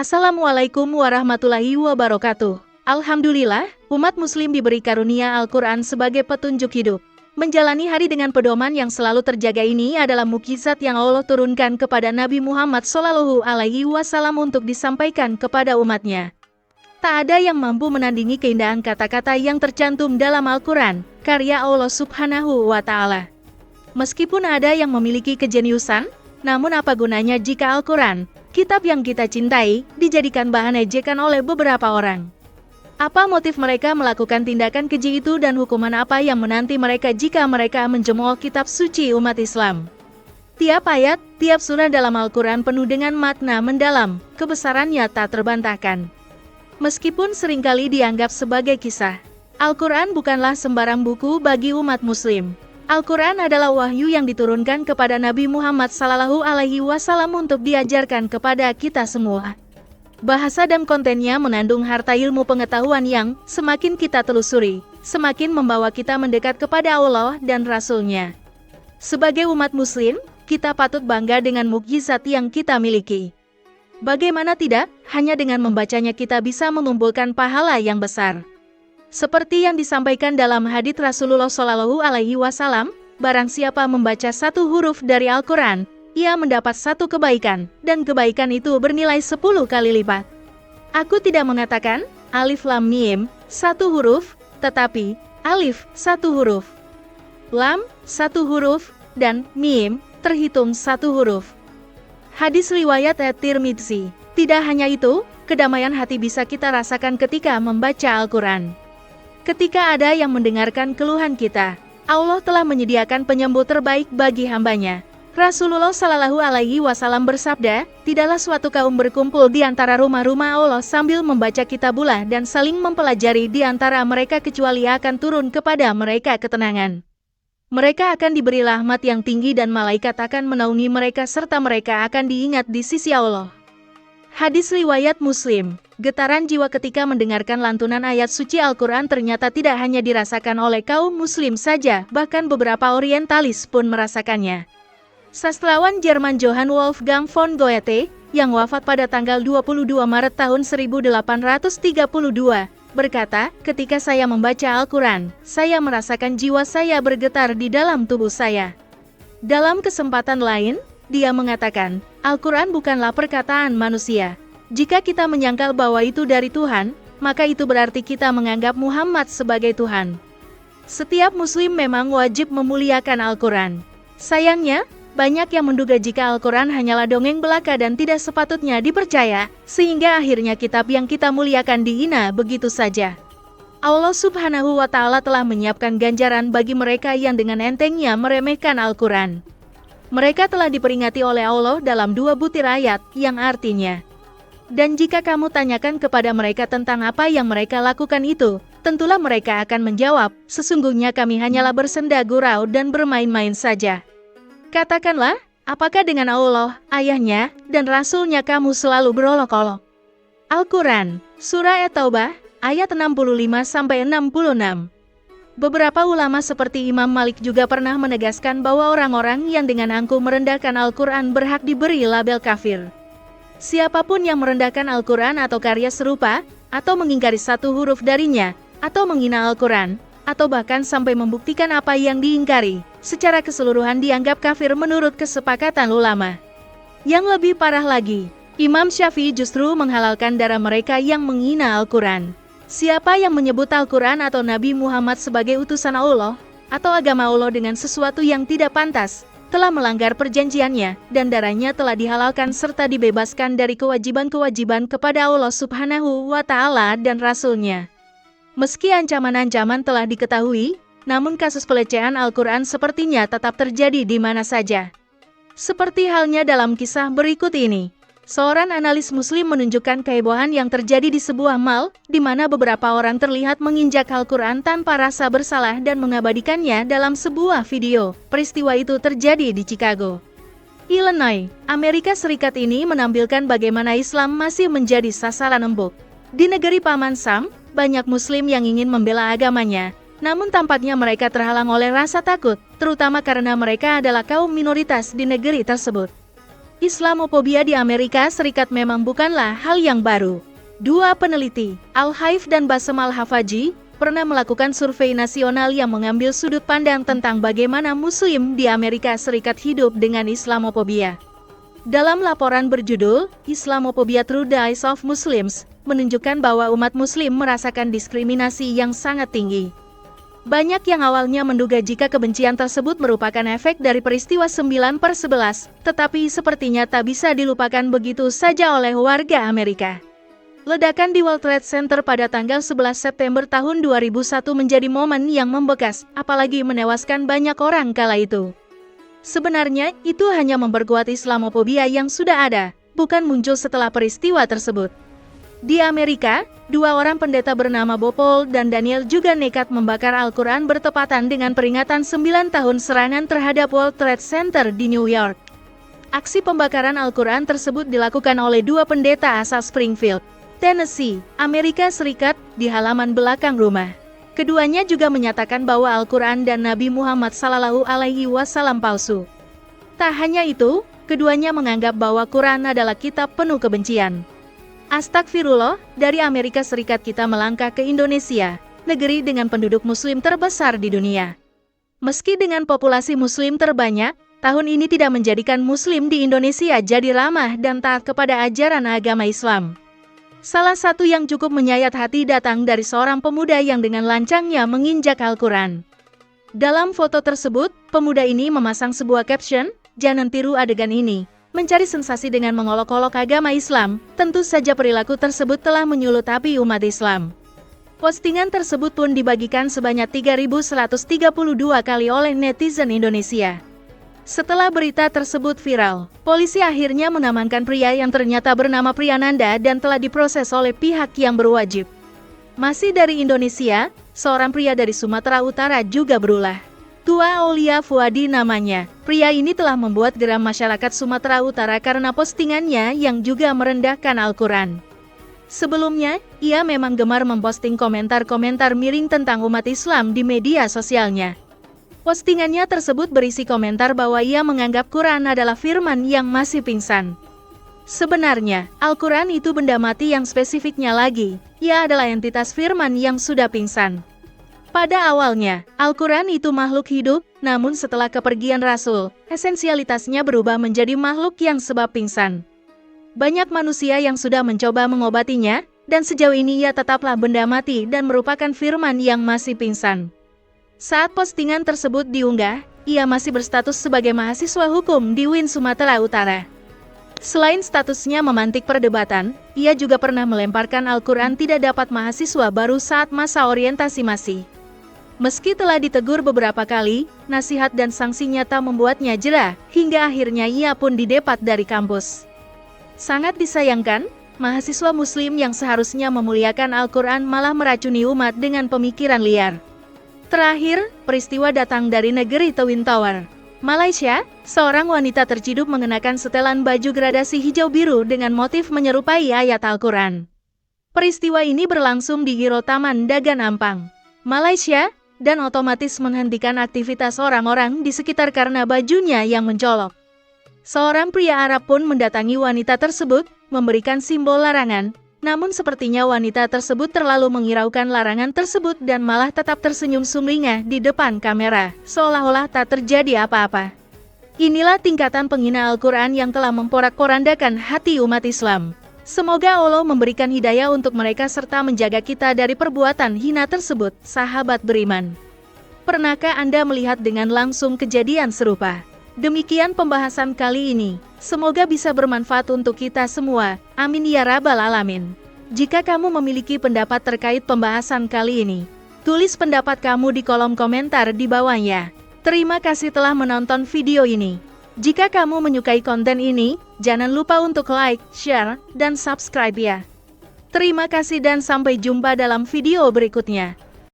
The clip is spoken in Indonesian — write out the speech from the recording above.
Assalamualaikum warahmatullahi wabarakatuh. Alhamdulillah, umat muslim diberi karunia Al-Quran sebagai petunjuk hidup. Menjalani hari dengan pedoman yang selalu terjaga ini adalah mukjizat yang Allah turunkan kepada Nabi Muhammad SAW untuk disampaikan kepada umatnya. Tak ada yang mampu menandingi keindahan kata-kata yang tercantum dalam Al-Quran, karya Allah Subhanahu wa Ta'ala. Meskipun ada yang memiliki kejeniusan, namun apa gunanya jika Al-Quran, kitab yang kita cintai, dijadikan bahan ejekan oleh beberapa orang? Apa motif mereka melakukan tindakan keji itu dan hukuman apa yang menanti mereka jika mereka mencemooh kitab suci umat Islam? Tiap ayat, tiap surah dalam Al-Quran penuh dengan makna mendalam, kebesarannya tak terbantahkan. Meskipun seringkali dianggap sebagai kisah, Al-Quran bukanlah sembarang buku bagi umat muslim. Al-Quran adalah wahyu yang diturunkan kepada Nabi Muhammad SAW untuk diajarkan kepada kita semua. Bahasa dan kontennya mengandung harta ilmu pengetahuan yang, semakin kita telusuri, semakin membawa kita mendekat kepada Allah dan Rasul-Nya. Sebagai umat muslim, kita patut bangga dengan mukjizat yang kita miliki. Bagaimana tidak, hanya dengan membacanya kita bisa mengumpulkan pahala yang besar. Seperti yang disampaikan dalam hadits Rasulullah SAW, barang siapa membaca satu huruf dari Al-Quran, ia mendapat satu kebaikan, dan kebaikan itu bernilai 10 kali lipat. Aku tidak mengatakan, alif lam mim, satu huruf, tetapi, alif, satu huruf. Lam, satu huruf, dan mim, terhitung satu huruf. Hadis riwayat At-Tirmidzi. Tidak hanya itu, kedamaian hati bisa kita rasakan ketika membaca Al-Quran. Ketika ada yang mendengarkan keluhan kita, Allah telah menyediakan penyembuh terbaik bagi hambanya. Rasulullah SAW bersabda, tidaklah suatu kaum berkumpul di antara rumah-rumah Allah sambil membaca kitabullah dan saling mempelajari di antara mereka kecuali akan turun kepada mereka ketenangan. Mereka akan diberi rahmat yang tinggi dan malaikat akan menaungi mereka serta mereka akan diingat di sisi Allah. Hadis riwayat Muslim. Getaran jiwa ketika mendengarkan lantunan ayat suci Al-Quran ternyata tidak hanya dirasakan oleh kaum muslim saja, bahkan beberapa orientalis pun merasakannya. Sastrawan Jerman Johann Wolfgang von Goethe, yang wafat pada tanggal 22 Maret tahun 1832, berkata, ketika saya membaca Al-Quran, saya merasakan jiwa saya bergetar di dalam tubuh saya. Dalam kesempatan lain, dia mengatakan, Al-Quran bukanlah perkataan manusia. Jika kita menyangkal bahwa itu dari Tuhan, maka itu berarti kita menganggap Muhammad sebagai Tuhan. Setiap muslim memang wajib memuliakan Al-Quran. Sayangnya, banyak yang menduga jika Al-Quran hanyalah dongeng belaka dan tidak sepatutnya dipercaya, sehingga akhirnya kitab yang kita muliakan dihina begitu saja. Allah Subhanahu wa Ta'ala telah menyiapkan ganjaran bagi mereka yang dengan entengnya meremehkan Al-Quran. Mereka telah diperingati oleh Allah dalam 2 butir ayat, yang artinya, dan jika kamu tanyakan kepada mereka tentang apa yang mereka lakukan itu, tentulah mereka akan menjawab, sesungguhnya kami hanyalah bersenda gurau dan bermain-main saja. Katakanlah, apakah dengan Allah, ayahnya, dan Rasul-Nya kamu selalu berolok-olok? Al-Quran, Surah At-Taubah, ayat 65-66. Beberapa ulama seperti Imam Malik juga pernah menegaskan bahwa orang-orang yang dengan angkuh merendahkan Al-Quran berhak diberi label kafir. Siapapun yang merendahkan Al-Quran atau karya serupa, atau mengingkari satu huruf darinya, atau menghina Al-Quran, atau bahkan sampai membuktikan apa yang diingkari, secara keseluruhan dianggap kafir menurut kesepakatan ulama. Yang lebih parah lagi, Imam Syafi'i justru menghalalkan darah mereka yang menghina Al-Quran. Siapa yang menyebut Al-Quran atau Nabi Muhammad sebagai utusan Allah, atau agama Allah dengan sesuatu yang tidak pantas, telah melanggar perjanjiannya, dan darahnya telah dihalalkan serta dibebaskan dari kewajiban-kewajiban kepada Allah Subhanahu wa Ta'ala dan Rasul-Nya. Meski ancaman-ancaman telah diketahui, namun kasus pelecehan Al-Quran sepertinya tetap terjadi di mana saja. Seperti halnya dalam kisah berikut ini. Seorang analis muslim menunjukkan kehebohan yang terjadi di sebuah mall, di mana beberapa orang terlihat menginjak Al-Quran tanpa rasa bersalah dan mengabadikannya dalam sebuah video. Peristiwa itu terjadi di Chicago, Illinois, Amerika Serikat ini menampilkan bagaimana Islam masih menjadi sasaran empuk. Di negeri Paman Sam, banyak muslim yang ingin membela agamanya, namun tampaknya mereka terhalang oleh rasa takut, terutama karena mereka adalah kaum minoritas di negeri tersebut. Islamophobia di Amerika Serikat memang bukanlah hal yang baru. Dua peneliti, Al-Haif dan Bassem Al-Hafaji, pernah melakukan survei nasional yang mengambil sudut pandang tentang bagaimana Muslim di Amerika Serikat hidup dengan Islamophobia. Dalam laporan berjudul, Islamophobia Through the Eyes of Muslims, menunjukkan bahwa umat Muslim merasakan diskriminasi yang sangat tinggi. Banyak yang awalnya menduga jika kebencian tersebut merupakan efek dari peristiwa 9/11, tetapi sepertinya tak bisa dilupakan begitu saja oleh warga Amerika. Ledakan di World Trade Center pada tanggal 11 September tahun 2001 menjadi momen yang membekas, apalagi menewaskan banyak orang kala itu. Sebenarnya, itu hanya memperkuat Islamophobia yang sudah ada, bukan muncul setelah peristiwa tersebut. Di Amerika, dua orang pendeta bernama Bob Paul dan Daniel juga nekat membakar Al-Quran bertepatan dengan peringatan 9 tahun serangan terhadap World Trade Center di New York. Aksi pembakaran Al-Quran tersebut dilakukan oleh dua pendeta asal Springfield, Tennessee, Amerika Serikat, di halaman belakang rumah. Keduanya juga menyatakan bahwa Al-Quran dan Nabi Muhammad SAW palsu. Tak hanya itu, keduanya menganggap bahwa Quran adalah kitab penuh kebencian. Astagfirullah, dari Amerika Serikat kita melangkah ke Indonesia, negeri dengan penduduk Muslim terbesar di dunia. Meski dengan populasi Muslim terbanyak, tahun ini tidak menjadikan Muslim di Indonesia jadi ramah dan taat kepada ajaran agama Islam. Salah satu yang cukup menyayat hati datang dari seorang pemuda yang dengan lancangnya menginjak Al-Quran. Dalam foto tersebut, pemuda ini memasang sebuah caption, "Jangan tiru adegan ini." Mencari sensasi dengan mengolok-olok agama Islam, tentu saja perilaku tersebut telah menyulut api umat Islam. Postingan tersebut pun dibagikan sebanyak 3.132 kali oleh netizen Indonesia. Setelah berita tersebut viral, polisi akhirnya mengamankan pria yang ternyata bernama Priyananda dan telah diproses oleh pihak yang berwajib. Masih dari Indonesia, seorang pria dari Sumatera Utara juga berulah. Tua Aulia Fuadi namanya. Pria ini telah membuat geram masyarakat Sumatera Utara karena postingannya yang juga merendahkan Al-Quran. Sebelumnya, ia memang gemar memposting komentar-komentar miring tentang umat Islam di media sosialnya. Postingannya tersebut berisi komentar bahwa ia menganggap Quran adalah firman yang masih pingsan. Sebenarnya, Al-Quran itu benda mati yang spesifiknya lagi. Ia adalah entitas firman yang sudah pingsan. Pada awalnya, Al-Quran itu makhluk hidup, namun setelah kepergian Rasul, esensialitasnya berubah menjadi makhluk yang sebab pingsan. Banyak manusia yang sudah mencoba mengobatinya, dan sejauh ini ia tetaplah benda mati dan merupakan firman yang masih pingsan. Saat postingan tersebut diunggah, ia masih berstatus sebagai mahasiswa hukum di UIN Sumatera Utara. Selain statusnya memantik perdebatan, ia juga pernah melemparkan Al-Quran tidak dapat mahasiswa baru saat masa orientasi masih. Meski telah ditegur beberapa kali, nasihat dan sanksi nyata membuatnya jera, hingga akhirnya ia pun didepat dari kampus. Sangat disayangkan, mahasiswa Muslim yang seharusnya memuliakan Al-Quran malah meracuni umat dengan pemikiran liar. Terakhir, peristiwa datang dari negeri Twin Tower, Malaysia. Seorang wanita terciduk mengenakan setelan baju gradasi hijau biru dengan motif menyerupai ayat Al-Quran. Peristiwa ini berlangsung di Giro Taman Dagan Ampang, Malaysia, dan otomatis menghentikan aktivitas orang-orang di sekitar karena bajunya yang mencolok. Seorang pria Arab pun mendatangi wanita tersebut, memberikan simbol larangan, namun sepertinya wanita tersebut terlalu menghiraukan larangan tersebut dan malah tetap tersenyum sumringah di depan kamera, seolah-olah tak terjadi apa-apa. Inilah tingkatan penghina Al-Quran yang telah memporak-porandakan hati umat Islam. Semoga Allah memberikan hidayah untuk mereka serta menjaga kita dari perbuatan hina tersebut, sahabat beriman. Pernahkah Anda melihat dengan langsung kejadian serupa? Demikian pembahasan kali ini. Semoga bisa bermanfaat untuk kita semua. Amin ya rabbal alamin. Jika kamu memiliki pendapat terkait pembahasan kali ini, tulis pendapat kamu di kolom komentar di bawahnya. Terima kasih telah menonton video ini. Jika kamu menyukai konten ini, jangan lupa untuk like, share, dan subscribe ya. Terima kasih dan sampai jumpa dalam video berikutnya.